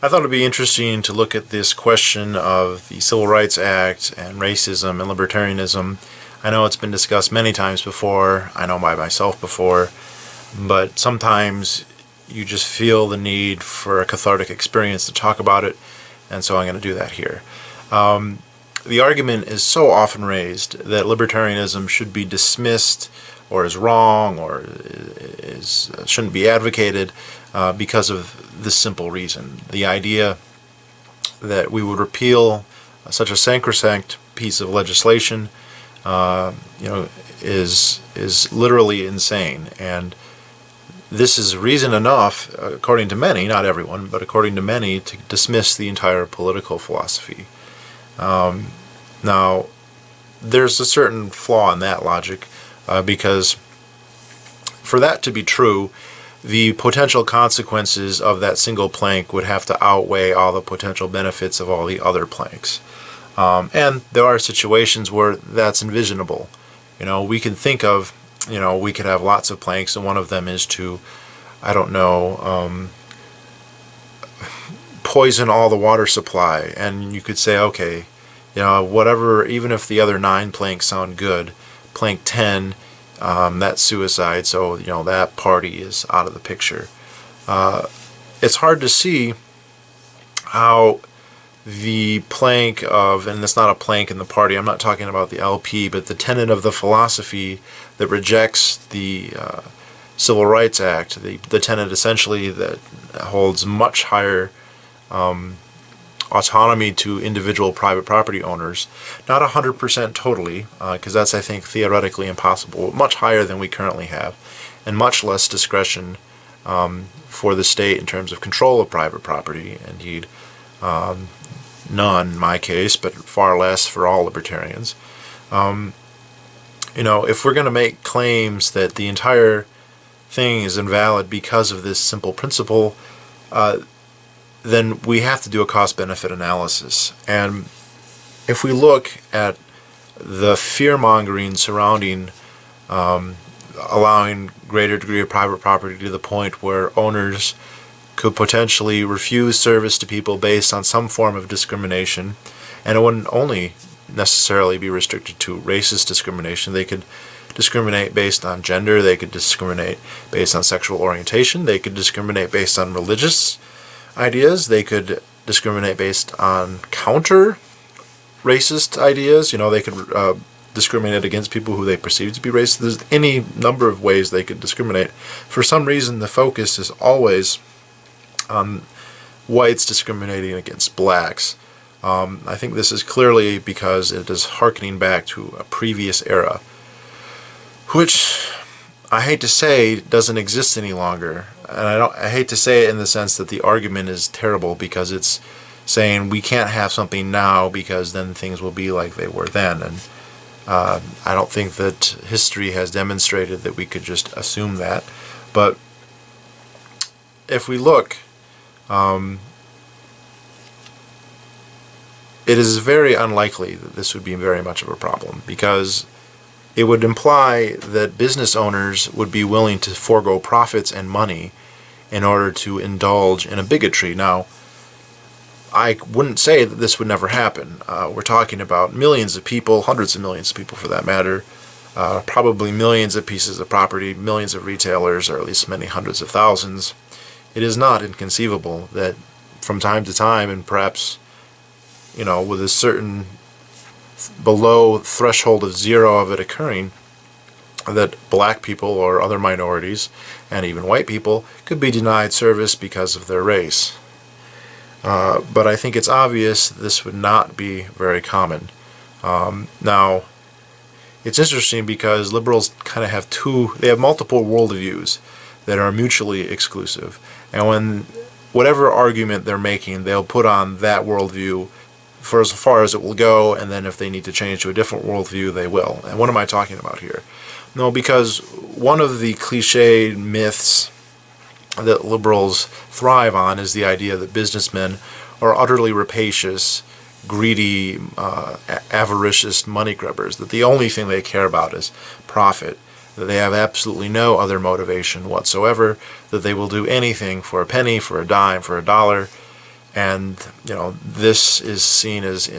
I thought it'd be interesting to look at this question of the Civil Rights Act and racism and libertarianism. I know it's been discussed many times before, I know by myself before, but sometimes you just feel the need for a cathartic experience to talk about it, and so I'm going to do that here. The argument is so often raised that libertarianism should be dismissed or is wrong or shouldn't be advocated because of this simple reason. The idea that we would repeal such a sacrosanct piece of legislation is literally insane. And this is reason enough, according to many, not everyone, but according to many, to dismiss the entire political philosophy. Now, there's a certain flaw in that logic, because for that to be true, the potential consequences of that single plank would have to outweigh all the potential benefits of all the other planks. And there are situations where that's envisionable. We can think of, we could have lots of planks, and one of them is to, I don't know, poison all the water supply. And you could say, okay, whatever, even if the other 9 planks sound good, plank 10, that's suicide, so that party is out of the picture. It's hard to see how the plank of, and it's not a plank in the party, I'm not talking about the LP, but the tenet of the philosophy that rejects the Civil Rights Act, the tenet essentially that holds much higher autonomy to individual private property owners, not 100% totally, because that's, I think, theoretically impossible, but much higher than we currently have, and much less discretion for the state in terms of control of private property. Indeed, none in my case, but far less for all libertarians. If we're going to make claims that the entire thing is invalid because of this simple principle, then we have to do a cost-benefit analysis. And if we look at the fear-mongering surrounding allowing greater degree of private property to the point where owners could potentially refuse service to people based on some form of discrimination, and it wouldn't only necessarily be restricted to racist discrimination. They could discriminate based on gender, they could discriminate based on sexual orientation, they could discriminate based on religious ideas, they could discriminate based on counter racist ideas. They could discriminate against people who they perceive to be racist. There's any number of ways they could discriminate. For some reason, the focus is always on whites discriminating against blacks. I think this is clearly because it is hearkening back to a previous era, which I hate to say doesn't exist any longer. And I hate to say it in the sense that the argument is terrible, because it's saying we can't have something now because then things will be like they were then. And I don't think that history has demonstrated that we could just assume that. But if we look, it is very unlikely that this would be very much of a problem, because it would imply that business owners would be willing to forego profits and money in order to indulge in a bigotry. Now, I wouldn't say that this would never happen. We're talking about millions of people, hundreds of millions of people for that matter, probably millions of pieces of property, millions of retailers, or at least many hundreds of thousands. It is not inconceivable that from time to time, and perhaps with a certain below threshold of 0 of it occurring, that black people or other minorities, and even white people, could be denied service because of their race. But I think it's obvious this would not be very common. Now, it's interesting because liberals kind of have they have multiple worldviews that are mutually exclusive. And when whatever argument they're making, they'll put on that worldview for as far as it will go, and then if they need to change to a different worldview, they will. And what am I talking about here? No, because one of the cliche myths that liberals thrive on is the idea that businessmen are utterly rapacious, greedy, avaricious money grubbers, that the only thing they care about is profit, that they have absolutely no other motivation whatsoever, that they will do anything for a penny, for a dime, for a dollar, And this is seen as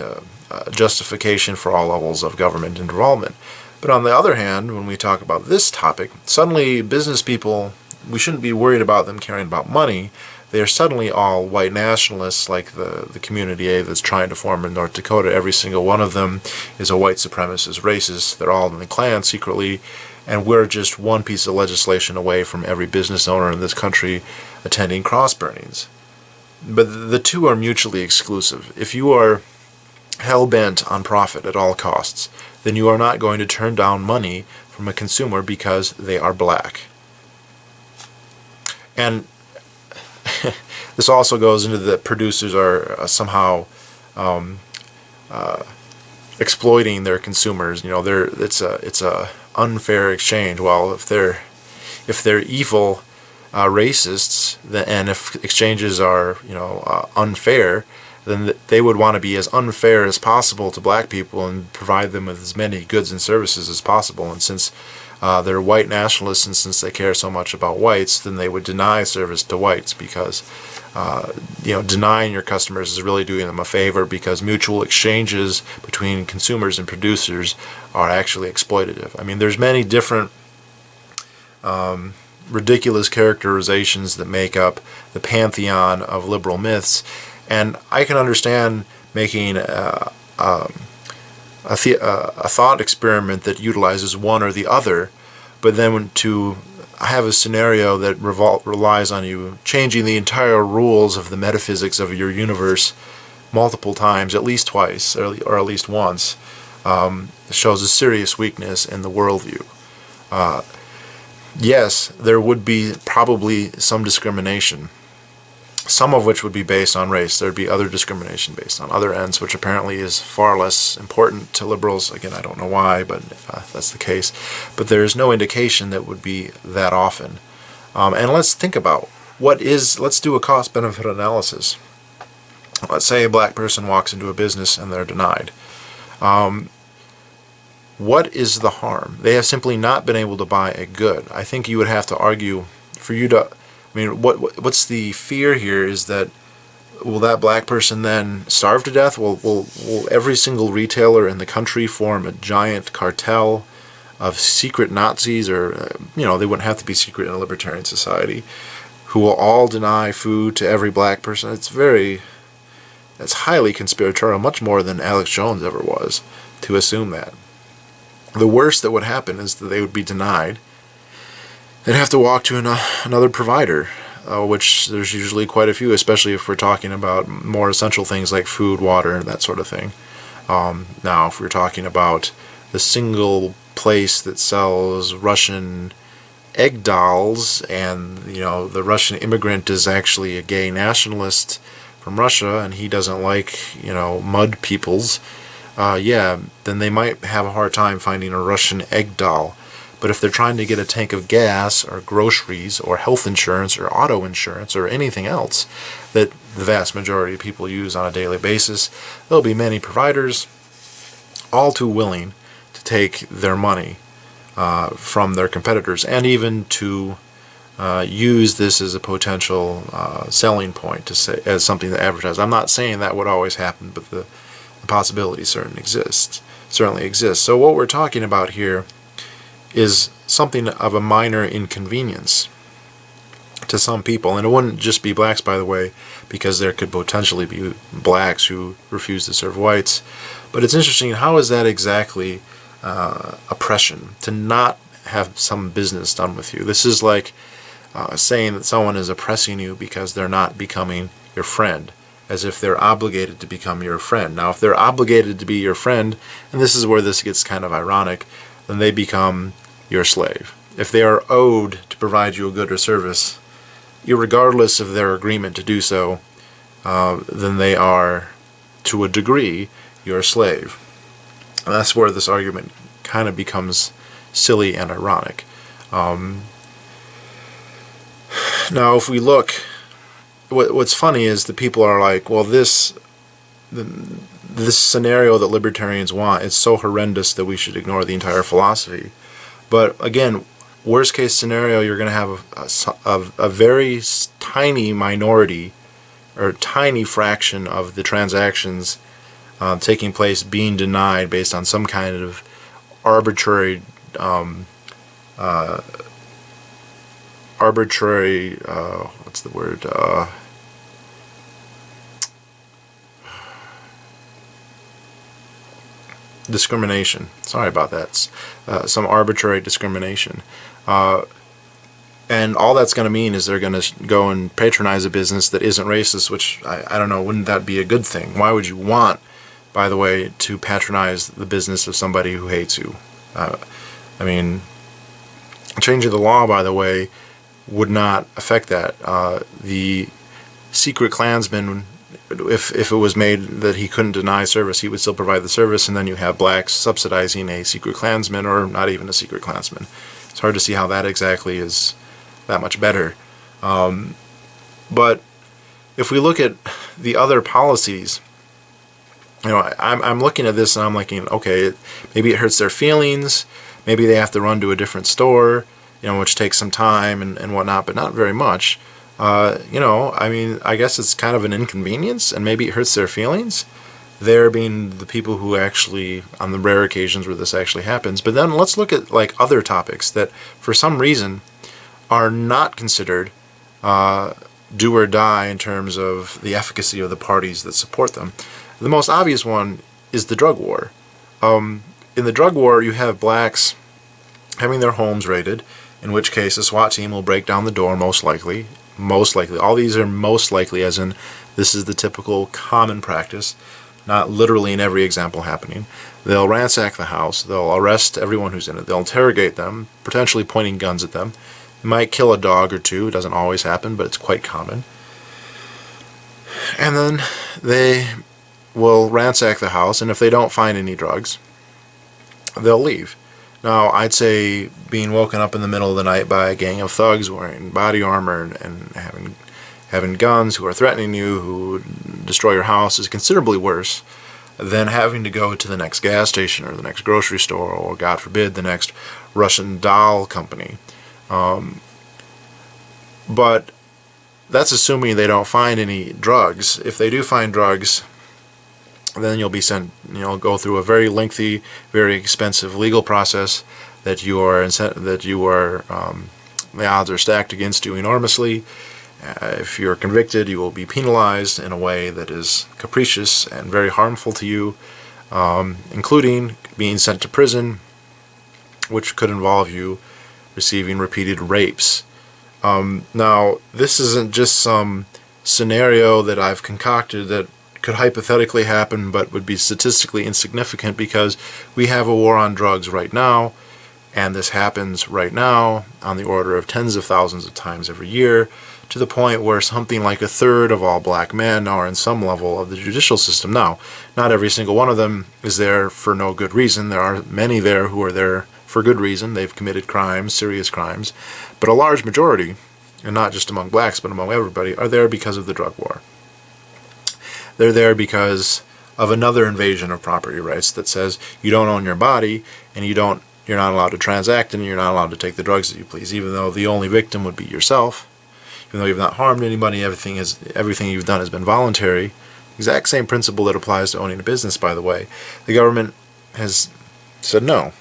justification for all levels of government involvement. But on the other hand, when we talk about this topic, suddenly business people, we shouldn't be worried about them caring about money. They are suddenly all white nationalists, like the Community A that's trying to form in North Dakota. Every single one of them is a white supremacist racist. They're all in the Klan secretly, and we're just one piece of legislation away from every business owner in this country attending cross burnings. But the two are mutually exclusive. If you are hell-bent on profit at all costs, then you are not going to turn down money from a consumer because they are black. And this also goes into that producers are somehow exploiting their consumers. It's a unfair exchange. Well, if they're evil racists, and if exchanges are unfair, then they would want to be as unfair as possible to black people and provide them with as many goods and services as possible. And since they're white nationalists, and since they care so much about whites, then they would deny service to whites, because denying your customers is really doing them a favor, because mutual exchanges between consumers and producers are actually exploitative. I mean, there's many different ridiculous characterizations that make up the pantheon of liberal myths, and I can understand making a thought experiment that utilizes one or the other, but then to have a scenario that relies on you changing the entire rules of the metaphysics of your universe multiple times, at least twice or at least once, shows a serious weakness in the worldview. Yes, there would be probably some discrimination, some of which would be based on race. There'd be other discrimination based on other ends, which apparently is far less important to liberals. Again, I don't know why, but that's the case. But there is no indication that would be that often. And let's think about let's do a cost-benefit analysis. Let's say a black person walks into a business and they're denied. What is the harm? They have simply not been able to buy a good. I think you would have to argue for you to... I mean, what's the fear here is that will that black person then starve to death? Will every single retailer in the country form a giant cartel of secret Nazis, or they wouldn't have to be secret in a libertarian society, who will all deny food to every black person? That's highly conspiratorial, much more than Alex Jones ever was, to assume that. The worst that would happen is that they would be denied. They'd have to walk to another provider, which there's usually quite a few, especially if we're talking about more essential things like food, water, and that sort of thing. Now, if we're talking about the single place that sells Russian egg dolls, and the Russian immigrant is actually a gay nationalist from Russia, and he doesn't like mud peoples, then they might have a hard time finding a Russian egg doll. But if they're trying to get a tank of gas or groceries or health insurance or auto insurance or anything else that the vast majority of people use on a daily basis, there'll be many providers all too willing to take their money from their competitors, and even to use this as a potential selling point, to say as something to advertise. I'm not saying that would always happen, but the possibility certainly exists. So what we're talking about here is something of a minor inconvenience to some people. And it wouldn't just be blacks, by the way, because there could potentially be blacks who refuse to serve whites. But it's interesting, how is that exactly oppression, to not have some business done with you? This is like saying that someone is oppressing you because they're not becoming your friend, as if they're obligated to become your friend. Now, if they're obligated to be your friend, and this is where this gets kind of ironic, then they become your slave. If they are owed to provide you a good or service, irregardless of their agreement to do so, then they are, to a degree, your slave. And that's where this argument kind of becomes silly and ironic. Now, if we look, what's funny is that people are like, well, this scenario that libertarians want is so horrendous that we should ignore the entire philosophy. But again, worst case scenario, you're going to have a very tiny minority, or a tiny fraction of the transactions taking place being denied based on some kind of arbitrary what's the word, discrimination. Sorry about that. Some arbitrary discrimination. And all that's going to mean is they're going to go and patronize a business that isn't racist, which I don't know, wouldn't that be a good thing? Why would you want, by the way, to patronize the business of somebody who hates you? I mean, changing the law, by the way, would not affect that. The secret Klansman, if it was made that he couldn't deny service, he would still provide the service, and then you have blacks subsidizing a secret Klansman, or not even a secret Klansman. It's hard to see how that exactly is that much better. But if we look at the other policies, you know, I'm looking at this and I'm looking, okay, maybe it hurts their feelings, maybe they have to run to a different store, you know, which takes some time and whatnot, but not very much. You know, I mean, I guess it's kind of an inconvenience, and maybe it hurts their feelings. They're being the people who actually, on the rare occasions where this actually happens. But then let's look at like other topics that, for some reason, are not considered do or die in terms of the efficacy of the parties that support them. The most obvious one is the drug war. In the drug war, you have blacks having their homes raided, in which case a SWAT team will break down the door, most likely. Most likely. All these are most likely, as in this is the typical common practice, not literally in every example happening. They'll ransack the house. They'll arrest everyone who's in it. They'll interrogate them, potentially pointing guns at them. They might kill a dog or two. It doesn't always happen, but it's quite common. And then they will ransack the house, and if they don't find any drugs, they'll leave. Now, I'd say being woken up in the middle of the night by a gang of thugs wearing body armor and having guns who are threatening you, who would destroy your house, is considerably worse than having to go to the next gas station or the next grocery store or, God forbid, the next Russian doll company. But that's assuming they don't find any drugs. If they do find drugs, then you'll be sent, go through a very lengthy, very expensive legal process that the odds are stacked against you enormously. If you're convicted, you will be penalized in a way that is capricious and very harmful to you, including being sent to prison, which could involve you receiving repeated rapes. Now, this isn't just some scenario that I've concocted that could hypothetically happen but would be statistically insignificant, because we have a war on drugs right now, and this happens right now on the order of tens of thousands of times every year, to the point where something like a third of all black men are in some level of the judicial system. Now, not every single one of them is there for no good reason. There are many there who are there for good reason. They've committed crimes, serious crimes, but a large majority, and not just among blacks but among everybody, are there because of the drug war. They're there because of another invasion of property rights that says you don't own your body, and you're not allowed to transact, and you're not allowed to take the drugs that you please, even though the only victim would be yourself. Even though you've not harmed anybody, everything you've done has been voluntary. Exact same principle that applies to owning a business, by the way. The government has said, no,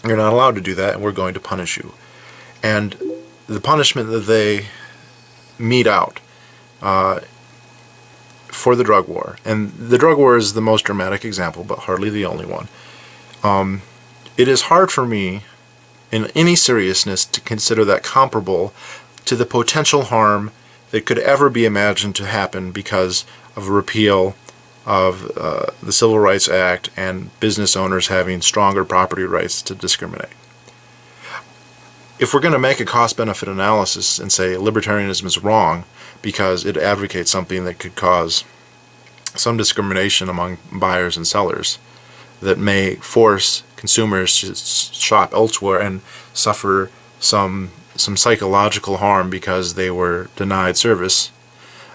you're not allowed to do that, and we're going to punish you. And the punishment that they mete out for the drug war, and the drug war is the most dramatic example, but hardly the only one. It is hard for me, in any seriousness, to consider that comparable to the potential harm that could ever be imagined to happen because of a repeal of the Civil Rights Act and business owners having stronger property rights to discriminate. If we're going to make a cost-benefit analysis and say libertarianism is wrong because it advocates something that could cause some discrimination among buyers and sellers that may force consumers to shop elsewhere and suffer some psychological harm because they were denied service,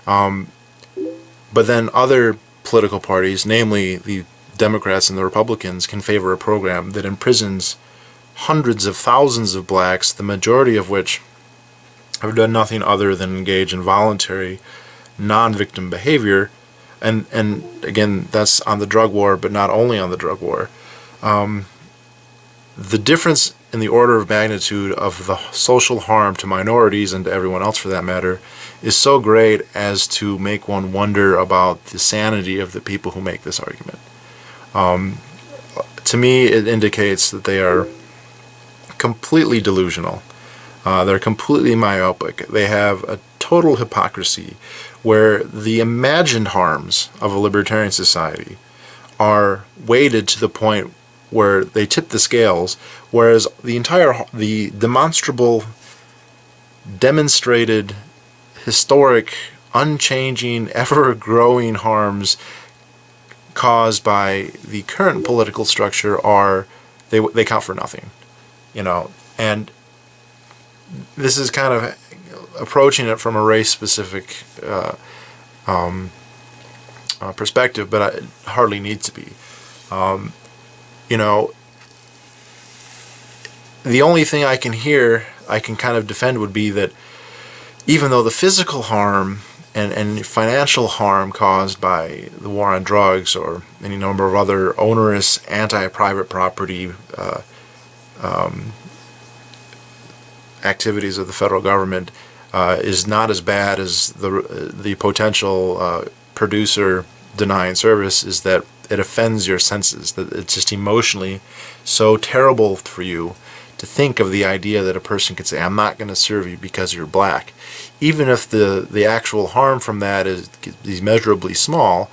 but then other political parties, namely the Democrats and the Republicans, can favor a program that imprisons hundreds of thousands of blacks, the majority of which have done nothing other than engage in voluntary non-victim behavior, and again, that's on the drug war, but not only on the drug war. The difference in the order of magnitude of the social harm to minorities and to everyone else for that matter is so great as to make one wonder about the sanity of the people who make this argument. To me, it indicates that they are completely delusional. They're completely myopic. They have a total hypocrisy where the imagined harms of a libertarian society are weighted to the point where they tip the scales, whereas the demonstrable, demonstrated, historic, unchanging, ever-growing harms caused by the current political structure they count for nothing, and this is kind of approaching it from a race-specific perspective, but it hardly needs to be. The only thing I can kind of defend would be that even though the physical harm and financial harm caused by the war on drugs or any number of other onerous anti-private property activities of the federal government is not as bad as the potential producer denying service, is that it offends your senses, that it's just emotionally so terrible for you to think of the idea that a person could say, I'm not going to serve you because you're black. Even if the actual harm from that is measurably small,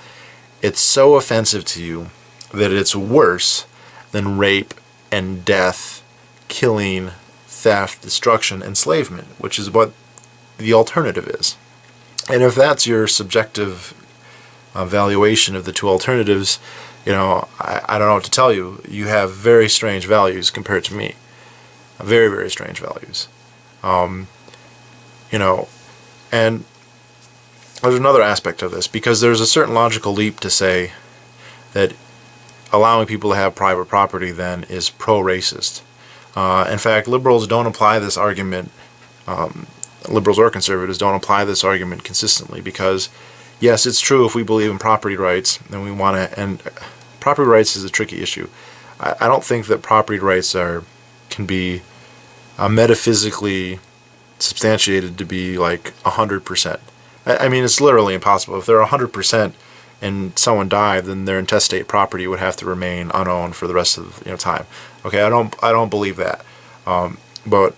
it's so offensive to you that it's worse than rape and death, killing, theft, destruction, enslavement, which is what the alternative is. And if that's your subjective valuation of the two alternatives, I don't know what to tell you. You have very strange values compared to me. Very, very strange values. And there's another aspect of this, because there's a certain logical leap to say that allowing people to have private property then is pro-racist. In fact, liberals don't apply this argument, liberals or conservatives don't apply this argument consistently, because yes, it's true, if we believe in property rights, then we want to, and property rights is a tricky issue. I don't think that property rights can be metaphysically substantiated to be like 100%. I mean, it's literally impossible. If they're 100% and someone died, then their intestate property would have to remain unowned for the rest of time. Okay, I don't believe that. But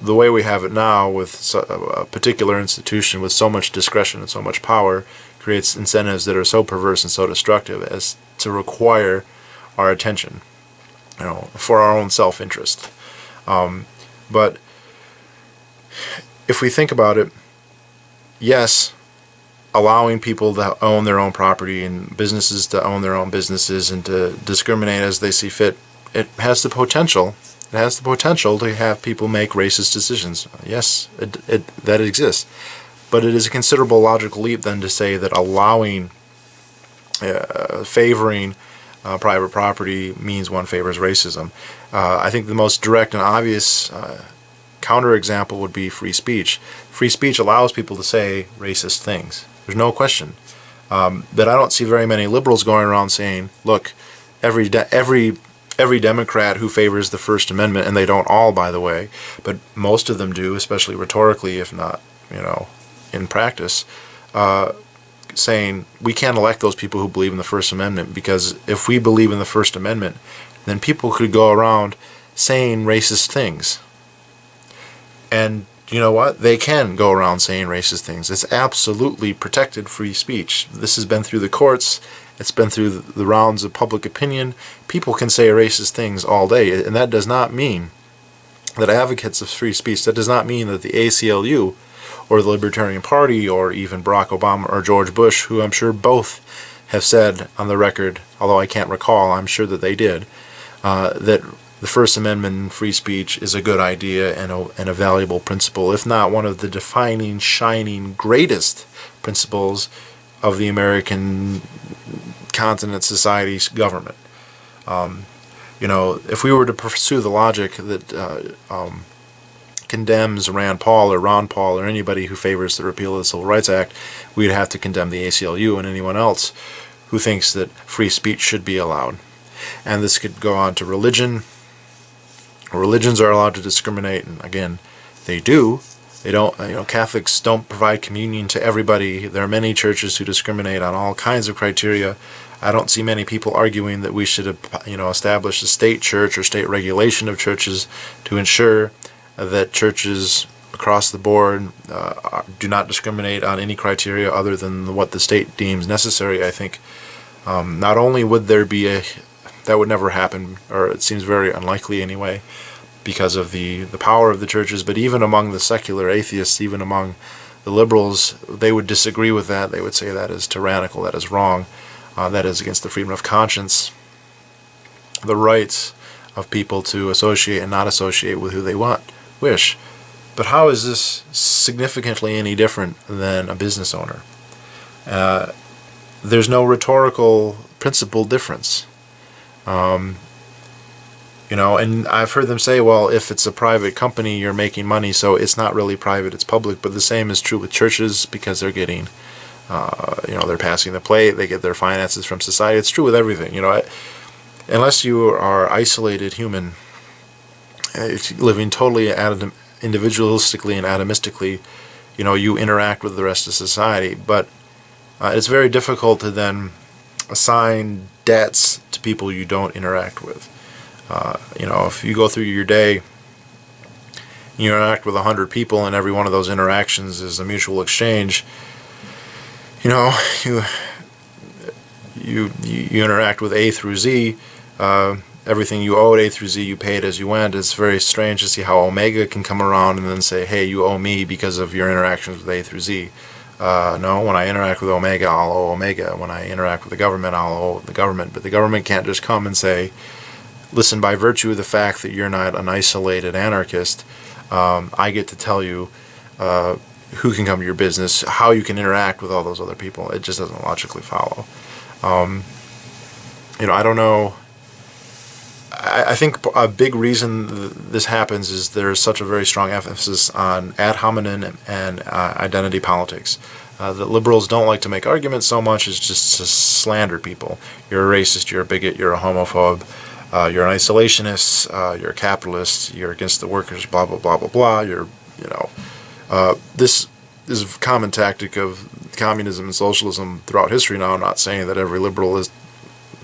the way we have it now, with a particular institution with so much discretion and so much power, creates incentives that are so perverse and so destructive as to require our attention, for our own self-interest. But if we think about it, yes, allowing people to own their own property and businesses to own their own businesses and to discriminate as they see fit, it has the potential to have people make racist decisions. Yes, that exists. But it is a considerable logical leap then to say that allowing, favoring private property means one favors racism. I think the most direct and obvious counterexample would be free speech. Free speech allows people to say racist things. There's no question. But I don't see very many liberals going around saying, look, every Democrat who favors the First Amendment, and they don't all, by the way, but most of them do, especially rhetorically, if not, in practice, saying we can't elect those people who believe in the First Amendment, because if we believe in the First Amendment, then people could go around saying racist things. And you know what? They can go around saying racist things. It's absolutely protected free speech. This has been through the courts. It's been through the rounds of public opinion. People can say racist things all day, and that does not mean that advocates of free speech, that does not mean that the ACLU or the Libertarian Party or even Barack Obama or George Bush, who I'm sure both have said on the record, although I can't recall, I'm sure that they did, that the First Amendment and free speech is a good idea and a valuable principle, if not one of the defining, shining, greatest principles of the American continent, society's government. If we were to pursue the logic that condemns Rand Paul or Ron Paul or anybody who favors the repeal of the Civil Rights Act, we'd have to condemn the ACLU and anyone else who thinks that free speech should be allowed. And this could go on to religion. Religions are allowed to discriminate, and again, they do. They don't, Catholics don't provide communion to everybody. There are many churches who discriminate on all kinds of criteria. I don't see many people arguing that we should, establish a state church or state regulation of churches to ensure that churches across the board do not discriminate on any criteria other than what the state deems necessary. I think not only would there be that would never happen, or it seems very unlikely anyway, because of the power of the churches, but even among the secular atheists, even among the liberals, they would disagree with that. They would say that is tyrannical, that is wrong, that is against the freedom of conscience, the rights of people to associate and not associate with who they wish. But how is this significantly any different than a business owner? There's no rhetorical principle difference. And I've heard them say, well, if it's a private company, you're making money, so it's not really private, it's public. But the same is true with churches, because they're getting, they're passing the plate, they get their finances from society. It's true with everything. Unless you are isolated human, living totally individualistically and atomistically, you interact with the rest of society. But it's very difficult to then assign debts to people you don't interact with. If you go through your day, you interact with 100 people, and every one of those interactions is a mutual exchange. You interact with A through Z. Everything you owed A through Z, you paid as you went. It's very strange to see how Omega can come around and then say, hey, you owe me because of your interactions with A through Z. No, when I interact with Omega, I'll owe Omega. When I interact with the government, I'll owe the government. But the government can't just come and say, listen, by virtue of the fact that you're not an isolated anarchist, I get to tell you who can come to your business, how you can interact with all those other people. It just doesn't logically follow. I don't know. I think a big reason this happens is there's such a very strong emphasis on ad hominem and identity politics. The liberals don't like to make arguments so much as just to slander people. You're a racist, you're a bigot, you're a homophobe, you're an isolationist, you're a capitalist, you're against the workers, blah, blah, blah, blah, blah. This is a common tactic of communism and socialism throughout history. Now, I'm not saying that every liberal is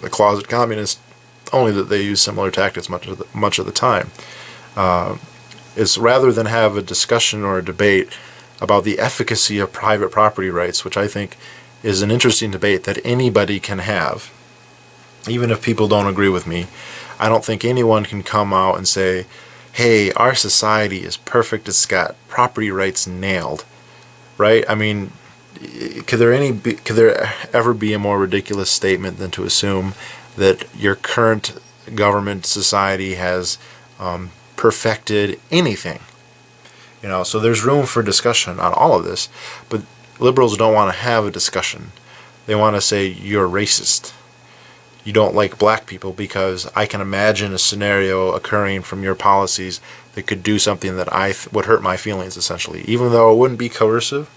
a closet communist, only that they use similar tactics much of the time. It's rather than have a discussion or a debate about the efficacy of private property rights, which I think is an interesting debate that anybody can have, even if people don't agree with me. I don't think anyone can come out and say, hey, our society is perfect, it's got property rights nailed, right? I mean, could there ever be a more ridiculous statement than to assume that your current government society has perfected anything? So there's room for discussion on all of this, but liberals don't want to have a discussion. They want to say, you're racist. You don't like black people because I can imagine a scenario occurring from your policies that could do something that would hurt my feelings, essentially. Even though it wouldn't be coercive,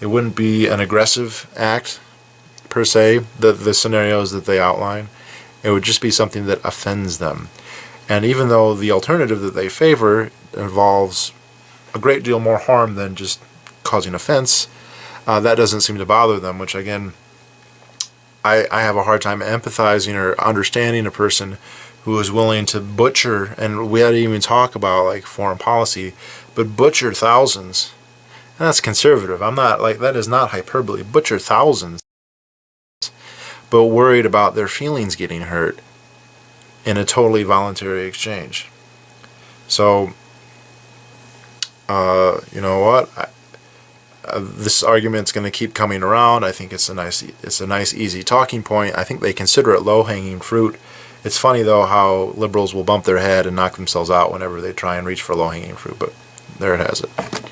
it wouldn't be an aggressive act, per se, the scenarios that they outline. It would just be something that offends them. And even though the alternative that they favor involves a great deal more harm than just causing offense, that doesn't seem to bother them, which again, I have a hard time empathizing or understanding a person who is willing to butcher, and we hadn't even talk about like foreign policy, but butcher thousands. And that's conservative. I'm not like, that is not hyperbole. Butcher thousands, but worried about their feelings getting hurt in a totally voluntary exchange. So, you know what? This argument's going to keep coming around. I think it's a nice, easy talking point. I think they consider it low-hanging fruit. It's funny, though, how liberals will bump their head and knock themselves out whenever they try and reach for low-hanging fruit, but there it has it.